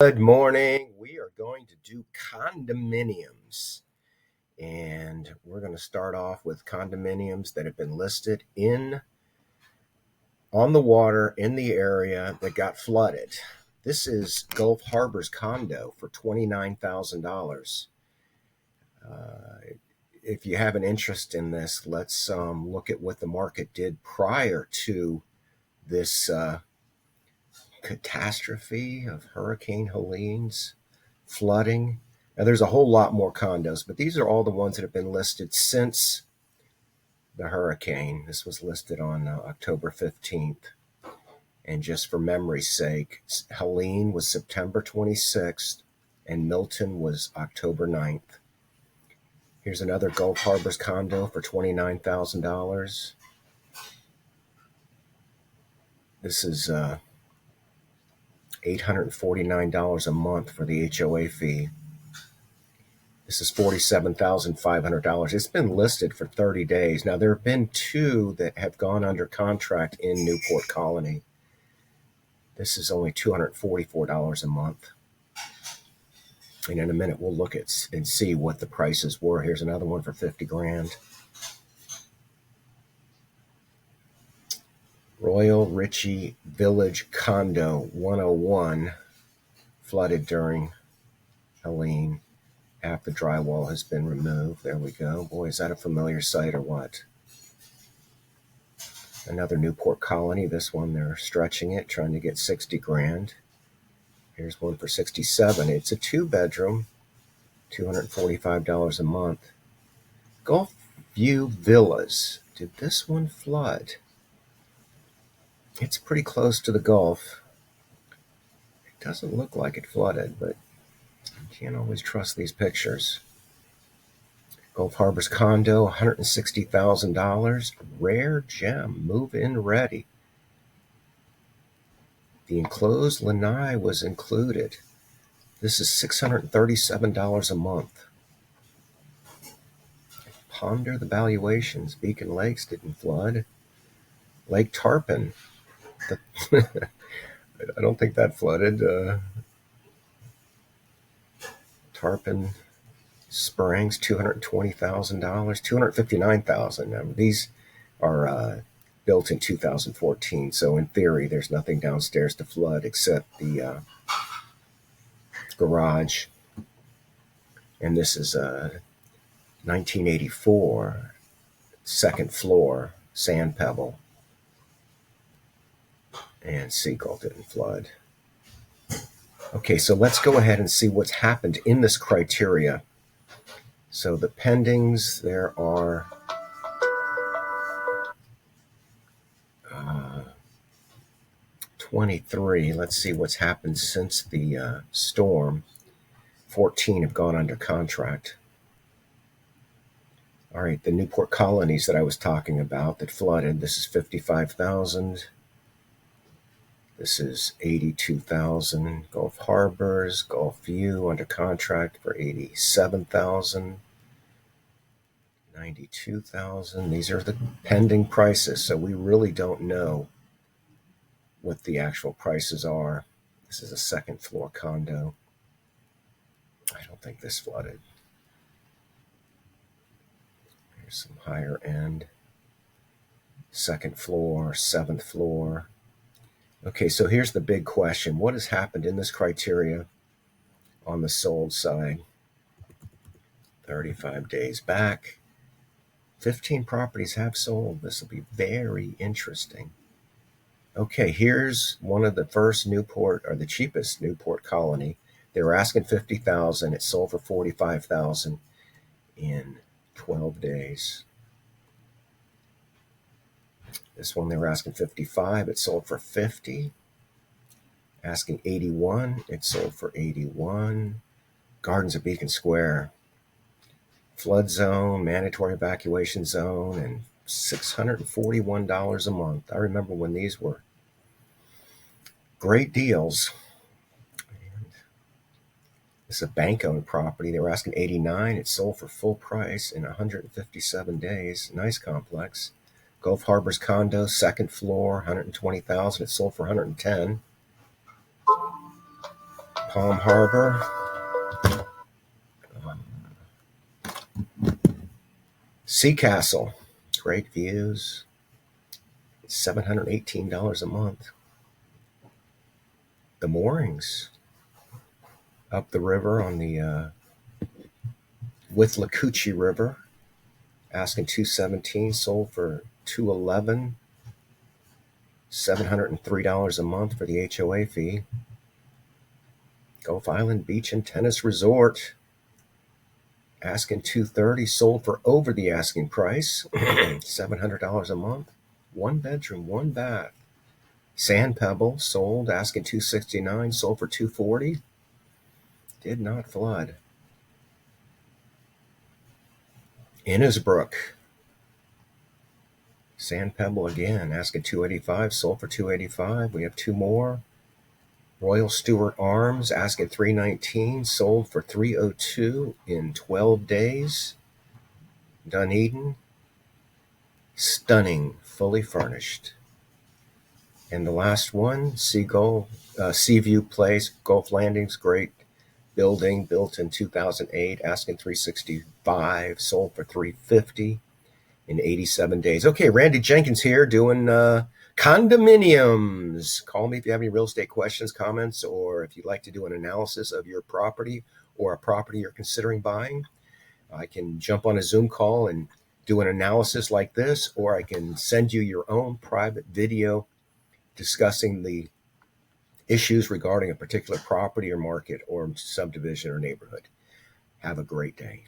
Good morning. We are going to do condominiums. And we're going to start off with condominiums that have been listed on the water in the area that got flooded. This is Gulf Harbor's condo for $29,000. If you have an interest in this, let's look at what the market did prior to this catastrophe of Hurricane Helene's flooding. Now, there's a whole lot more condos, but these are all the ones that have been listed since the hurricane. This was listed on October 15th. And just for memory's sake, Helene was September 26th and Milton was October 9th. Here's another Gulf Harbor's condo for $29,000. This is $849 a month for the HOA fee. This is $47,500. It's been listed for 30 days. Now, there have been two that have gone under contract in Newport Colony. This is only $244 a month. And in a minute, we'll look at and see what the prices were. Here's another one for 50 grand. Royal Ritchie Village Condo 101 flooded during Helene. Half the drywall has been removed. There we go. Boy, is that a familiar sight or what? Another Newport Colony. This one, they're stretching it, trying to get 60 grand. Here's one for 67. It's a 2-bedroom, $245 a month. Gulf View Villas. Did this one flood? It's pretty close to the Gulf. It doesn't look like it flooded, but you can't always trust these pictures. Gulf Harbor's condo, $160,000. Rare gem, move-in ready. The enclosed lanai was included. This is $637 a month. Ponder the valuations. Beacon Lakes didn't flood. Lake Tarpon. I don't think that flooded. Tarpon Springs, $220,000, $259,000. Now, these are built in 2014, so in theory, there's nothing downstairs to flood except the garage. And this is 1984, second floor, sand pebble. And Seagull didn't flood. Okay, so let's go ahead and see what's happened in this criteria. So the pendings, there are 23. Let's see what's happened since the storm. 14 have gone under contract. All right, the Newport Colonies that I was talking about that flooded, this is 55,000. This is 82,000. Gulf Harbors, Gulf View under contract for 87,000. 92,000. These are the pending prices, so we really don't know what the actual prices are. This is a second floor condo. I don't think this flooded. Here's some higher end. Second floor, seventh floor. Okay, so here's the big question. What has happened in this criteria on the sold side? 35 days back. 15 properties have sold. This will be very interesting. Okay, here's one of the first Newport, or the cheapest Newport Colony. They were asking $50,000. It sold for $45,000 in 12 days. This one they were asking $55,000. It sold for $50,000. Asking $81,000. It sold for $81,000. Gardens of Beacon Square. Flood zone, mandatory evacuation zone, and $641 a month. I remember when these were great deals. And this is a bank-owned property. They were asking $89,000. It sold for full price in 157 days. Nice complex. Gulf Harbor's condo, second floor, $120,000. It sold for $110,000. Palm Harbor. Sea Castle. Great views. $718 a month. The moorings up the river on the with Lacucci River, asking $217, sold for $211. $703 a month for the HOA fee. Gulf Island Beach and Tennis Resort, asking $230, sold for over the asking price. $700 a month. 1 bedroom, 1 bath. Sand Pebble, sold, asking $269, sold for $240. Did not flood. Innisbrook, Sand Pebble again, asking $285, sold for $285. We have 2 more. Royal Stewart Arms, asking $319, sold for $302 in 12 days. Dunedin, stunning, fully furnished. And the last one, Seaview Place, Gulf Landings, great building, built in 2008, asking $365, sold for $350 in 87 days. Okay, Randy Jenkins here doing condominiums. Call me if you have any real estate questions, comments, or if you'd like to do an analysis of your property or a property you're considering buying. I can jump on a Zoom call and do an analysis like this, or I can send you your own private video discussing the issues regarding a particular property or market or subdivision or neighborhood. Have a great day.